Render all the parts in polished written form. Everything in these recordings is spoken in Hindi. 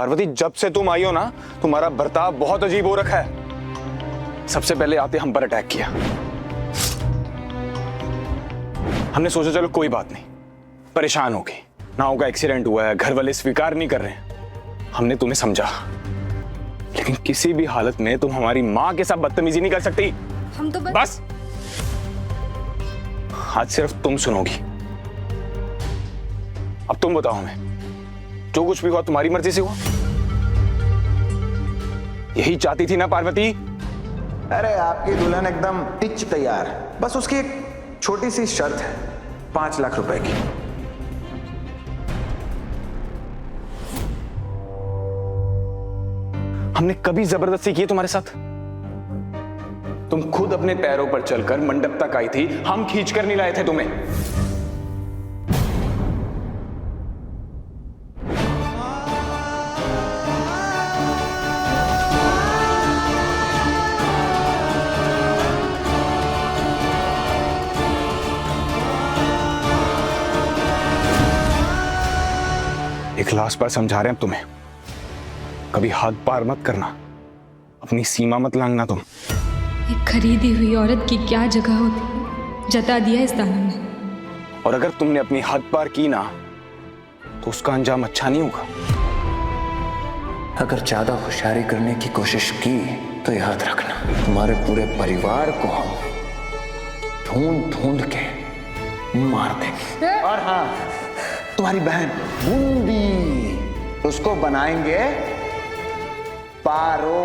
पार्वती, जब से तुम आई हो ना, तुम्हारा बर्ताव बहुत अजीब हो रखा है। सबसे पहले आते हम पर अटैक किया। हमने सोचा चलो कोई बात नहीं, परेशान हो गई, नाव का एक्सीडेंट हुआ है, घर वाले स्वीकार नहीं कर रहे हैं। हमने तुम्हें समझा, लेकिन किसी भी हालत में तुम हमारी माँ के साथ बदतमीजी नहीं कर सकती। हम तो बस आज सिर्फ तुम सुनोगी। अब तुम बताओ हमें, जो कुछ भी हुआ तुम्हारी मर्जी से हुआ? यही चाहती थी ना पार्वती? अरे आपकी दुल्हन एकदम टिच तैयार, बस उसकी एक छोटी सी शर्त है, 5 लाख रुपए की। हमने कभी जबरदस्ती की तुम्हारे साथ? तुम खुद अपने पैरों पर चलकर मंडप तक आई थी, हम खींच कर नहीं लाए थे तुम्हें। एक लास्ट बार समझा रहे हैं तुम्हें, कभी हाथ पार मत करना, अपनी सीमा मत लांघना तुम। एक खरीदी हुई औरत की क्या जगह होती, जता दिया इस दानव ने। और अगर तुमने अपनी हद पार की ना, तो उसका अंजाम अच्छा नहीं होगा। अगर ज्यादा होशियारी करने की कोशिश की तो याद रखना, तुम्हारे पूरे परिवार को हम ढूंढ ढूंढ के मार देंगे। और हाँ, तुम्हारी बहन बूंदी, उसको बनाएंगे पारो।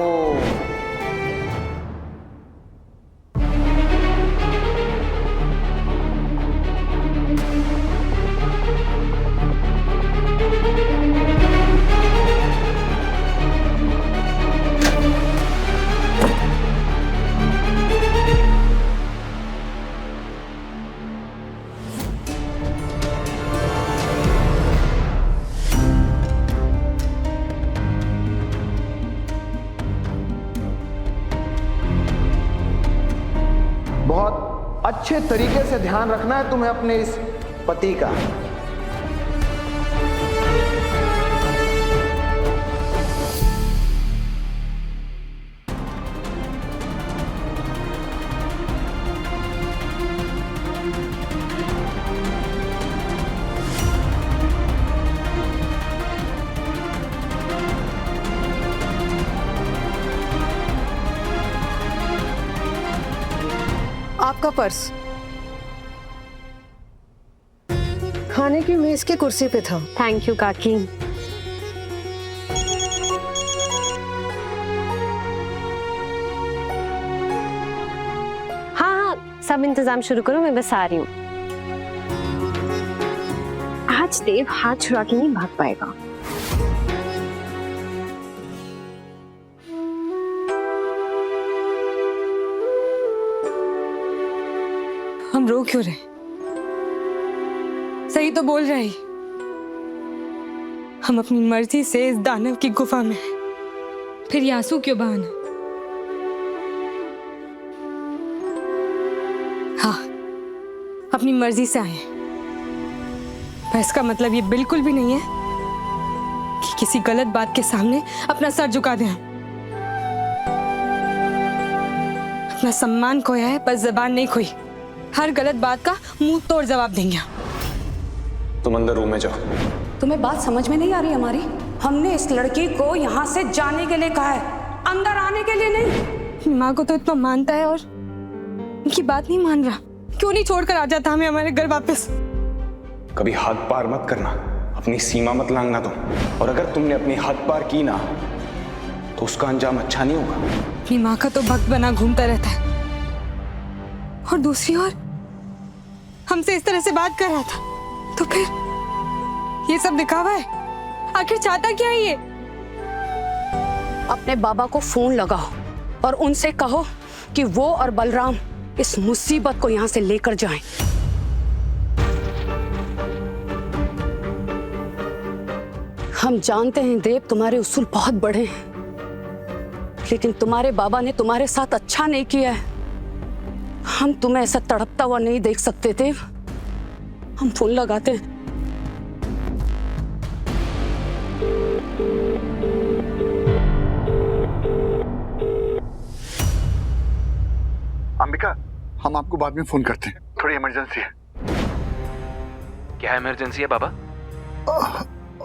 बहुत अच्छे तरीके से ध्यान रखना है तुम्हें अपने इस पति का। आपका पर्स खाने की मेज की कुर्सी पे था। थैंक यू काकी। हाँ, सब इंतजाम शुरू करो, मैं बस आ रही हूँ। आज देव हाथ छुड़ा के नहीं भाग पाएगा। हम रो क्यों रहे? सही तो बोल रहे। हम अपनी मर्जी से इस दानव की गुफा में, फिर ये आंसू क्यों बहाना? हाँ, अपनी मर्जी से आए, पर इसका मतलब ये बिल्कुल भी नहीं है कि किसी गलत बात के सामने अपना सर झुका दें। अपना सम्मान खोया है, पर जबान नहीं खोई। हर गलत बात का मुंह तोड़ जवाब देंगे। तुम अंदर रूम में जाओ। तुम्हें बात समझ में नहीं आ रही हमारी? हमने इस लड़की को यहाँ से जाने के लिए कहा है, अंदर आने के लिए नहीं। माँ को तो इतना मानता है और उनकी बात नहीं मान रहा। क्यों नहीं छोड़कर आ जाता हमें हमारे घर वापस? कभी हाथ पार मत करना, अपनी सीमा मत लांघना तुम। और अगर तुमने अपनी हद पार की ना, तो उसका अंजाम अच्छा नहीं होगा। अपनी माँ का तो भक्त बना घूमता रहता है, और दूसरी ओर हमसे इस तरह से बात कर रहा था। तो फिर ये सब दिखावा है? आखिर चाहता क्या है ये? अपने बाबा को फोन लगाओ और उनसे कहो कि वो और बलराम इस मुसीबत को यहाँ से लेकर जाएं। हम जानते हैं देव, तुम्हारे उसूल बहुत बड़े हैं, लेकिन तुम्हारे बाबा ने तुम्हारे साथ अच्छा नहीं किया है। हम तुम्हें ऐसा तड़पता हुआ नहीं देख सकते देव। हम फोन लगाते हैं। अंबिका, हम आपको बाद में फोन करते हैं, थोड़ी इमरजेंसी है। क्या इमरजेंसी है बाबा?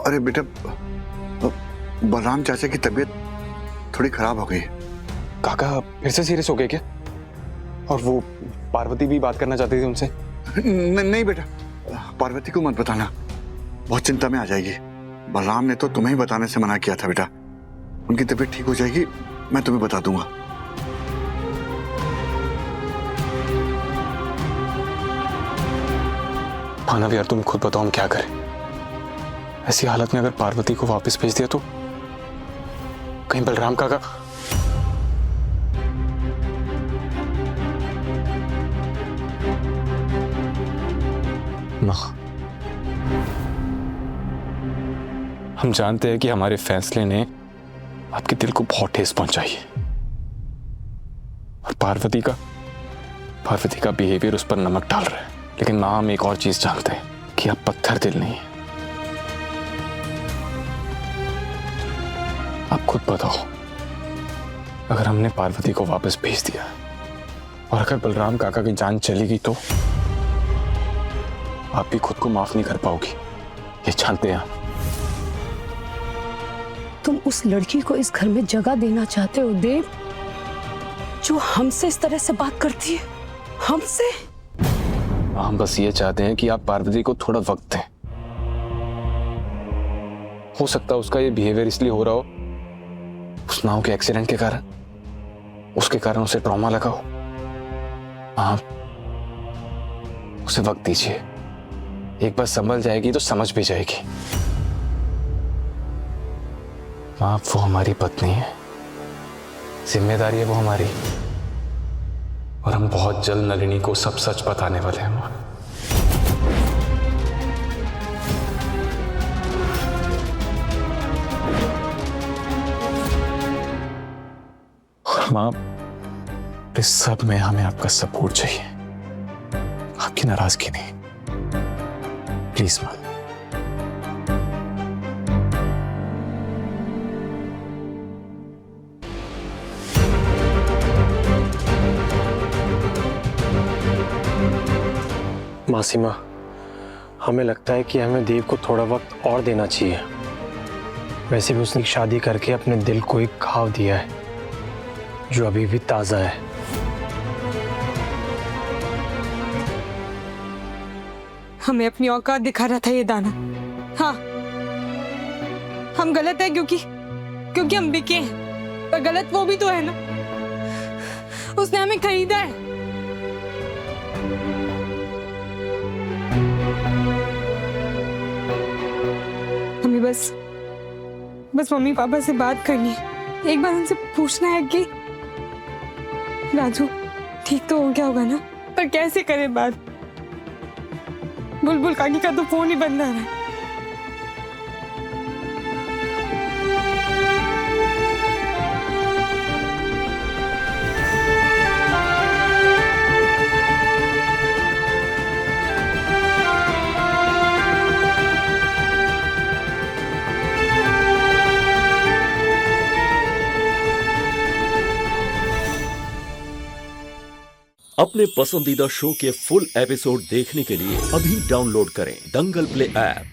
अरे बेटा, बलराम चाचा की तबीयत थोड़ी खराब हो गई है। काका फिर से सीरियस हो गए क्या? और वो पार्वती भी बात करना चाहती थी उनसे। नहीं बेटा, पार्वती को मत बताना, बहुत चिंता में आ जाएगी। बलराम ने तो तुम्हें ही बताने से मना किया था बेटा। उनकी तबीयत ठीक हो जाएगी, मैं तुम्हें बता दूंगा। मानव यार, तुम खुद बताओ हम क्या करें। ऐसी हालत में अगर पार्वती को वापस भेज दिया तो कहीं बलराम काका। ना, हम जानते हैं कि हमारे फैसले ने आपके दिल को बहुत ठेस पहुंचाई है और पार्वती का बिहेवियर उस पर नमक डाल रहा है। लेकिन मां, हम एक और चीज जानते हैं कि आप पत्थर दिल नहीं है। आप खुद बताओ, अगर हमने पार्वती को वापस भेज दिया और अगर बलराम काका की जान चली गई तो आप भी खुद को माफ नहीं कर पाओगी, ये जानते हैं। तुम उस लड़की को इस घर में जगह देना चाहते हो देव, जो हमसे इस तरह से बात करती है? हमसे? हम बस ये चाहते हैं कि आप पार्वती को थोड़ा वक्त दें। हो सकता है उसका ये बिहेवियर इसलिए हो रहा हो उस नाव के एक्सीडेंट के कारण, उसके कारण उसे ट्रॉमा लगा हो। आप उसे वक्त दीजिए, एक बार संभल जाएगी तो समझ भी जाएगी। आप वो हमारी पत्नी है, जिम्मेदारी है वो हमारी, और हम बहुत जल्द नलिनी को सब सच बताने वाले हैं मां। मां, इस सब में हमें आपका सपोर्ट चाहिए, आपकी नाराजगी नहीं। प्लीज मां। मासीमा, हमें लगता है कि हमें देव को थोड़ा वक्त और देना चाहिए। वैसे भी उसने शादी करके अपने दिल को एक घाव दिया है जो अभी भी ताजा है। हमें अपनी औकात दिखा रहा था ये दाना। हाँ, हम गलत है क्योंकि हम बिके हैं, पर गलत वो भी तो है ना, उसने हमें खरीदा है। हमें बस मम्मी पापा से बात करनी है, एक बार उनसे पूछना है कि राजू ठीक तो हो गया होगा ना, पर कैसे करें बात? बुलबुल काकी का तो फोन ही बंद आ रहा है। अपने पसंदीदा शो के फुल एपिसोड देखने के लिए अभी डाउनलोड करें दंगल प्ले ऐप।